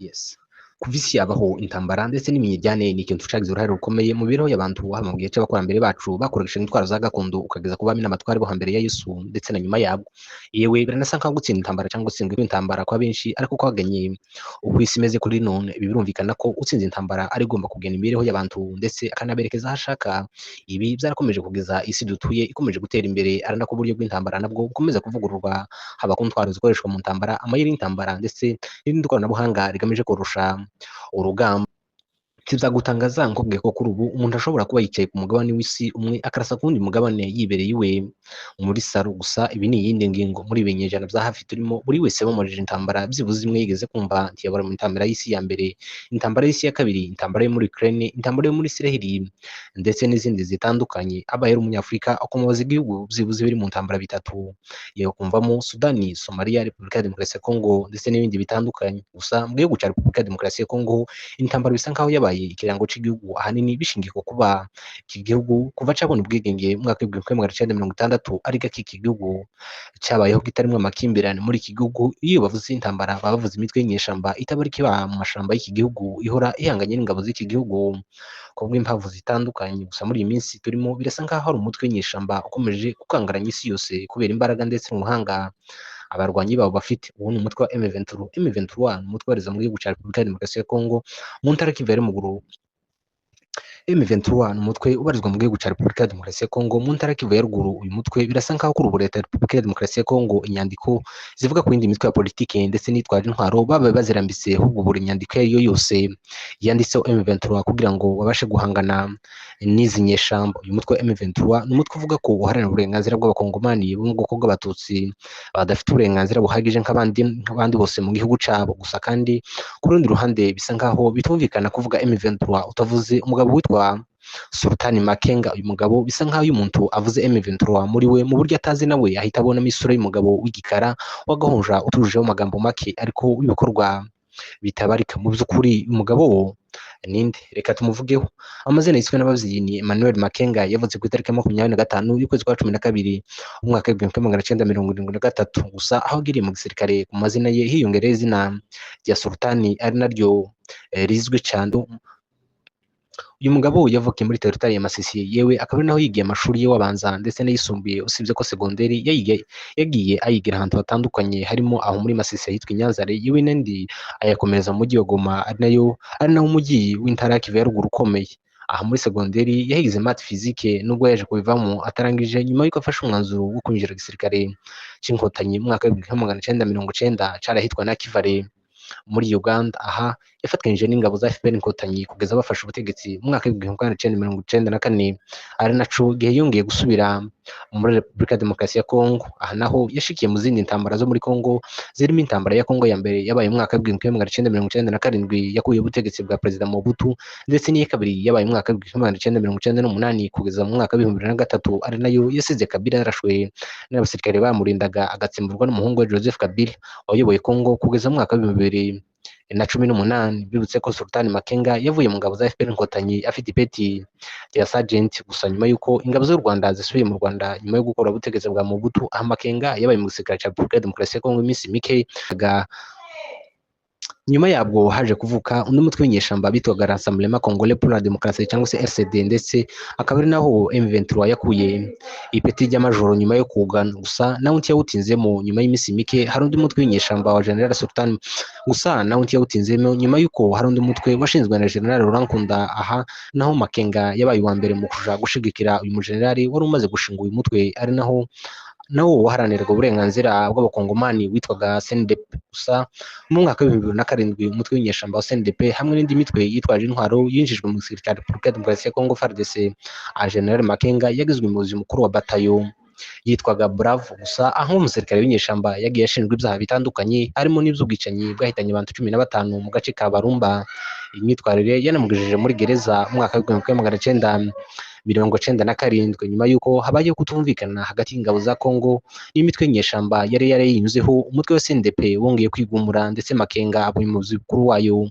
Yes. Kuva isi yabaho intambara ndetse n'imiryane ni ikintu cagize uruhare rukomeye mu mibereho y'abantu haba mu gihe c'abakurambere bacu bakoresha intwaro za gakondo ukageza ku bami n'abatware bo hambere ya Yesu ndetse na nyuma yabo. Yewe biranasa nkaho gutsinda intambara cyangwa gutsindwa kw'intambara kwa benshi ariko kwaganye uko isi imeze kuri none. Ibi birumvikana ko utsinze intambara ari igomba kugena imibereho y'abantu ndetse akanaberekeza aho ashaka. Ibi byarakomeje kugeza isi dutuye ikomeje gutera imbere, ari nako uburyo bw'intambara nabwo bukomeza kuvugururwa, haba ku ntwaro zikoreshwa mu ntambara, amayeri y'intambara ndetse n'irindi koranabuhanga rigamije korosha urugamba. Ntibyagutangaza nkubwiye ko kuri ubu umuntu ashobora kuba yicaye ku mugabane w'isi umwe akarasa ku wundi mugabane yibereye iwe muri saro. Gusa ibi ni iyindi ngingo. Muri ibi binyejana bya hafi turimo, buri wese wamajije intambara byibuze imwe yigeze kumva, ntiyabura mu intambara y'isi ya mbere, intambara y'isi ya kabiri, intambara yo muri Ukraine, intambara yo muri Isiraheli ndetse n'izindi zitandukanye. Abaye ari umunyafurika akomoza igihugu byibuze biri mu ntambara bitatu, yewe kumvamo Sudani, Somalia, Repubulika ya Demokarasi ya Kongo ndetse n'ibindi bitandukanye. Gusa mu gihugu cya Repubulika ya Demokarasi ya Kongo intambara bisa nkaho yabaye ikirango cy'igihugu, ahanini bishingiye ku kuba iki gihugu kuva cabona ubwigenge mu mwaka w'igihumbi kimwe magana cyenda mirongo itandatu ari gake iki gihugu cyabayeho kitarimo amakimbirane. Muri iki gihugu iyo bavuze intambara baba bavuze imitwe y'inyeshamba itabari kiba mu mashamba y'iki gihugu ihora ihanganye n'ingabo z'iki gihugu kubw'impamvu zitandukanye. Gusa muri iyi minsi turimo birasa nkaho hari umutwe w'inyeshamba ukomeje gukangaranya isi yose kubera imbaraga ndetse n'ubuhanga abarwanyi babo bafite. Ubu ni umutwe wa M23. M23 ni umutwe wariza mu gihugu cya Repubulika ya Demokarasi ya Kongo mu ntara Kivu ya Ruguru. M23 ni umutwe ubarizwa mu gihugu cya Repubulika ya Demokarasi ya Kongo mu ntara Kivu ya Ruguru. Uyu mutwe birasa nkaho kuri ubu leta ya Repubulika ya Demokarasi ya Kongo inyandiko zivuga ku yindi mitwe ya politike ndetse n'itwaje intwaro baba bazirambitse, ahubwo buri nyandiko iyo yose yanditseho M23 kugira ngo babashe guhangana n'izi nyeshamba. Uyu mutwe wa M23 ni umutwe uvuga ko uharanira uburenganzira bw'abakongomani bo mu bwoko bw'abatutsi badafite uburenganzira buhagije nk'abandi bose mu gihugu cyabo. Gusa kandi ku rundi ruhande bisa nkaho bitumvikana kuvuga M23 utavuze umugabo witwa Sultani Makenga. Uyu mugabo bisa nkaho uyu muntu avuze M23 muri we mu buryo atazi nawe ahita abonamo isura y'umugabo w'igikara wagahonja utujeho amagambo make ariko w'ibikorwa bitabarika. Mu by'ukuri umugabo wo ninde? Reka tumuvugeho. Amazina yiswe n'ababyeyi ni Emmanuel Makenga, yavutse ku itariki ya 25 y'ukwezi kwa 12 umwaka w'igihumbi kimwe magana cyenda mirongo irindwi na gatatu. Gusa aho agiriye mu gisirikare ku mazina ye hiyongereye izina rya Sultani ari naryo rizwi cyane. Uyu mugabo yavukiye muri teritwari ya Masisi, yewe akaba ari naho yigiye amashuri ye wabanza ndetse n'ayisumbuye, usibye ko segonderi yagiye ayigira ahantu hatandukanye harimo aho muri Masisi yitwa Inyanzare, yewe n'indi ayakomereza mu mujyi wa Goma ari nawo umujyi w'intara ya Kivu ya Ruguru ukomeye. Aha muri segonderi yahize math physique nubwo yaje kubivamo atarangije, nyuma y'uko afashe umwanzuro wo kwinjira igisirikare cy'inkotanyi mu mwaka w'igihumbi kimwe magana cyenda mirongo icenda carahitwa na Kivale muri Uganda. Aha yafatanyije n'ingabo za FPR inkotanyi kugeza bafashe ubutegetsi mu mwaka w'igihumbi kimwe magana cyenda mirongo icenda na kane, ari naco gihe yongeye gusubira muri Repubulika ya Demokarasi ya Kongo. Aha naho yashikiye mu zindi ntambara zo muri Kongo zirimo intambara ya Kongo ya mbere yabaye mu mwaka w'igihumbi kimwe magana cyenda mirongo icenda na karindwi yakuye ubutegetsi bwa Perezida Mobutu, ndetse n'iya kabiri yabaye mu mwaka w'igihumbi kimwe magana cyenda mirongo icenda n'umunani kugeza mu mwaka w'ibihumbi bibiri na gatatu, ari nayo yasize Kabila yarashwe n'abasirikare bamurindaga agatsimburwa n'umuhungu we Joseph Kabila wayoboye Kongo kugeza mu mwaka w'ibihumbi bibiri na 18. Bibutse ko Sultani Makenga yavuye mu ngabo za FPR inkotanyi afite ipeti rya sergeant. Gusa nyuma y'uko ingabo z'u Rwanda zisubiye mu Rwanda nyuma yo gukora ubutegetsi bwa Mobutu, Makenga yabaye mu gisirikare cya Repubulika ya Demokarasi ya Kongo iminsi mike. Nyuma yabwo haje kuvuka undi mutwe w'inyeshamba bitwaga Rassemblement Congolais pour la Démocratie cyangwa se RCD, ndetse akaba ari naho M23 yakuye ipeti ry'amajoro nyuma yo kugana. Gusa nawe ntiyawutinzemo, nyuma y'iminsi mike hari undi mutwe w'inyeshamba wa General Sultan. Gusa nawe ntiyawutinzemo, nyuma y'uko hari undi mutwe washinzwe na General Laurent Nkunda. Aha naho Makenga yabaye uwa mbere mu kuja gushigikira uyu mujenerali wari umaze gushinga uyu mutwe, ari nawo waharaniraga uburenganzira bw'abakongomani witwaga CNDP. Gusa mu mwaka w'ibihumbi bibiri na karindwi umutwe w'inyeshamba wa CNDP hamwe n'indi mitwe yitwaje intwaro yinjijwe mu gisirikare cya Repubulika ya Demokarasi ya Kongo FARDC. General Makenga yagizwe umuyobozi mukuru wa batayo yitwaga Bravo. Gusa aho umusirikare w'inyeshamba yagiye ashinjwa ibyaha bitandukanye harimo n'iby'ubwicanyi bwahitanye abantu 15 mu gace ka Barumba. Imyitwarire yanamugejeje muri gereza mu mwaka w'igihumbi kimwe magana cyenda mirongo cyenda na karindwi, nyuma y'uko habayeho kutumvikana hagati y'ingabo za Kongo n'imitwe y'inyeshamba yari yarayinyuzeho. Umutwe wa CNDP wongeye kwigumura, ndetse Makenga aba umuyobozi mukuru wayo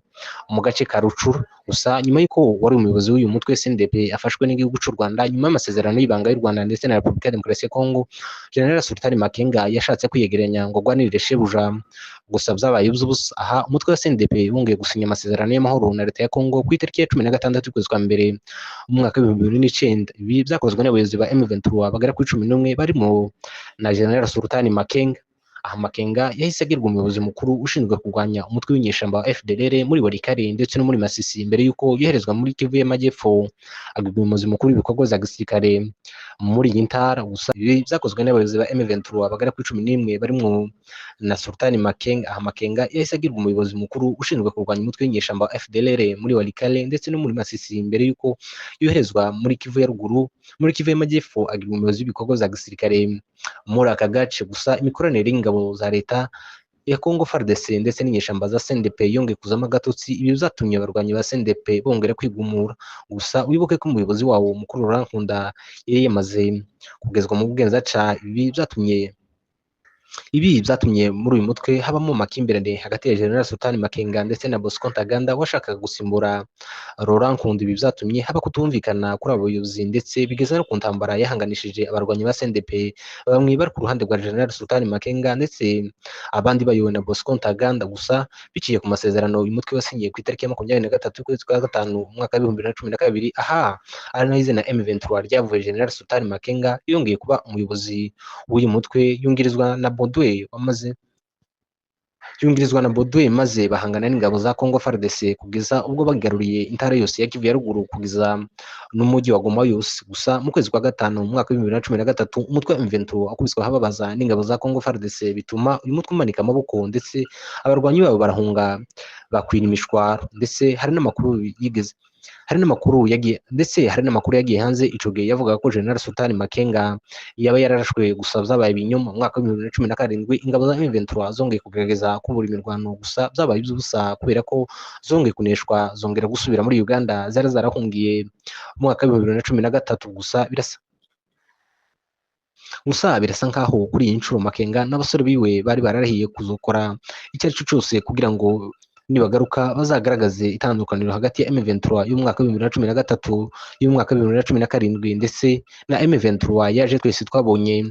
mu gace ka Rucuru. Gusa nyuma y'uko wari umuyobozi w'uyu mutwe CNDP afashwe n'igihugu cy'u Rwanda nyuma y'amasezerano y'ibanga y'u Rwanda ndetse na Repubulika ya Demokarasi ya Kongo, General Sultani Makenga yashatse kwiyegeranya ngo agwanirire shebuja gusa byabaye iby'ubusa. Aha umutwe wa CNDP wongeye gusinya amasezerano y'amahoro na leta ya Kongo ku itariki ya 16 y'ukwezi kwa mbere mu mwaka wa 2009. Ibi byakozwe n'abayobozi ba M23 bagera kuri 11 barimo na General Sultani Makenga. Aha Makenga yahise agirwa umuyobozi mukuru ushinzwe kurwanya umutwe w'inyeshyamba wa FDLR muri Walikale ndetse no muri Masisi mbere y'uko yoherezwa muri Kivu y'Amajyepfo agirwa umuyobozi mukuru w'ibikorwa bya gisirikare muri iyi ntara. Gusa ibi byakozwe n'abayobozi ba M23 bagera kuri 11 barimo na Sultani Makenga. Aha Makenga yahise agirwa umuyobozi mukuru ushinzwe kurwanya umutwe w'inyeshyamba wa FDLR muri Walikale ndetse no muri Masisi mbere y'uko yoherezwa muri Kivu ya ruguru muri Kivu y'Amajyepfo agirwa umuyobozi w'ibikorwa bya gisirikare muri aka gace. Gusa imikoranire y'ingabo za leta ya Congo FARDC ndetse n'inyeshyamba za CNDP yongeye kuzamo agatotsi. Ibi byatumye abarwanyi ba CNDP bongera kwigumura. Gusa wibuke ko umuyobozi wawo mukuru Laurent Nkunda yari yamaze kugezwa mu bugenzacyaha. Ibi byatumye muri uyu mutwe habamo amakimbirane hagati ya General Sultani Makenga ndetse na Bosco Ntaganda washakaga gusimbura Laurent Nkunda. Ibi byatumye haba kutumvikana kuri abo bayobozi ndetse bigeza no ku ntambara yahanganishije abarwanyi ba CNDP, bamwe bari ku ruhande rwa General Sultani Makenga ndetse abandi bayobowe na Bosco Ntaganda. Gusa biciye ku masezerano uyu mutwe wasinyiye ku itariki ya 23 y'ukwezi kwa gatanu umwaka wa 2012, aha ari naho izina M23 ryavuye. General Sultani Makenga yongeye kuba umuyobozi w'uyu mutwe yungirizwa na Baudouin maze bahangana n'ingabo za Congo FARDC kugeza ubwo bagaruriye intara yose ya Kivu ya ruguru kugeza n'umujyi wa Goma yose. Gusa mu kwezi kwa gatanu mu mwaka wa 2013 umutwe wa M23 akubiswe hababaza n'ingabo za Congo FARDC bituma uyu mutwe umanika amaboko ndetse abarwanyi babo barahunga bakwira imishwaro. Ndetse hari n'amakuru yagiye hanze ico gihe yavuga ko General Sultani Makenga yaba yararashwe. Gusa byabaye ibinyoma. Mu mwaka wa 2017 ingabo za M23 zongeye kugerageza kubura imirwano, gusa byabaye iby'ubusa kubera ko zongeye kuneshwa zongera gusubira muri Uganda zari zarahungiye mu mwaka wa 2013. Gusa birasa nkaho kuri iyi nshuro Makenga n'abasore biwe bari bararahiye kuzokora icyo ari cyo cyose kugira ngo nibagaruka bazagaragaze itandukaniro hagati ya M23 y'umwaka wa 2013 y'umwaka wa 2017 ndetse na M23 yaje twese twabonye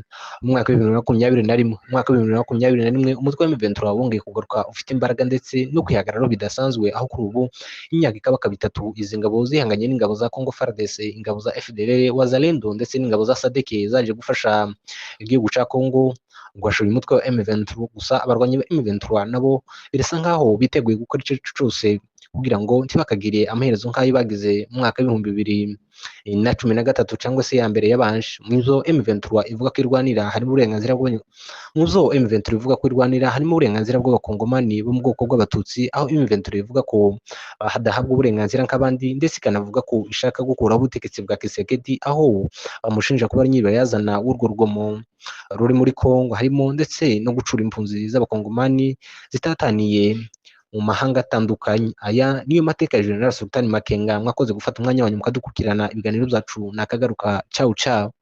mu mwaka wa 2021. Mu mwaka wa 2021 umutwe wa M23 wongeye kugaruka ufite imbaraga ndetse no kwihagararaho bidasanzwe, aho kuri ubu imyaka ikaba bitatu izi ngabo zihanganye n'ingabo za Congo FARDC, ingabo za FDLR Wazalendo ndetse n'ingabo za SADC zaje gufasha igihugu ca Congo guhashura umutwe wa M23. Gusa abarwanyi ba M23 nabo birasa nkaho biteguye gukora icyo cyose kugira ngo ntibakagire amaherezo nk'ayo bagize mu mwaka wa 2013 cyangwa se ya mbere yabanje. Muzo M23 ivuga ko irwanira harimo uburenganzira bw'abakongomani bo mu bwoko bw'abatutsi, aho M23 ivuga ko hadahabwa uburenganzira nk'abandi ndetse ikanavuga ko ishaka gukuraho ubutegetsi bwa Kisekedi, aho bamushinja kuba ari nyirabayazana w'urwo rugomo ruri muri Kongo, harimo ndetse no gucura impunzi z'abakongomani zitataniye mu mahanga atandukanye. Aya niyo mateka ya General Sultani Makenga. Mwakoze gufata umwanya wanyu mukadukurikirana ibiganiro byacu nakagaruka. Ciao ciao.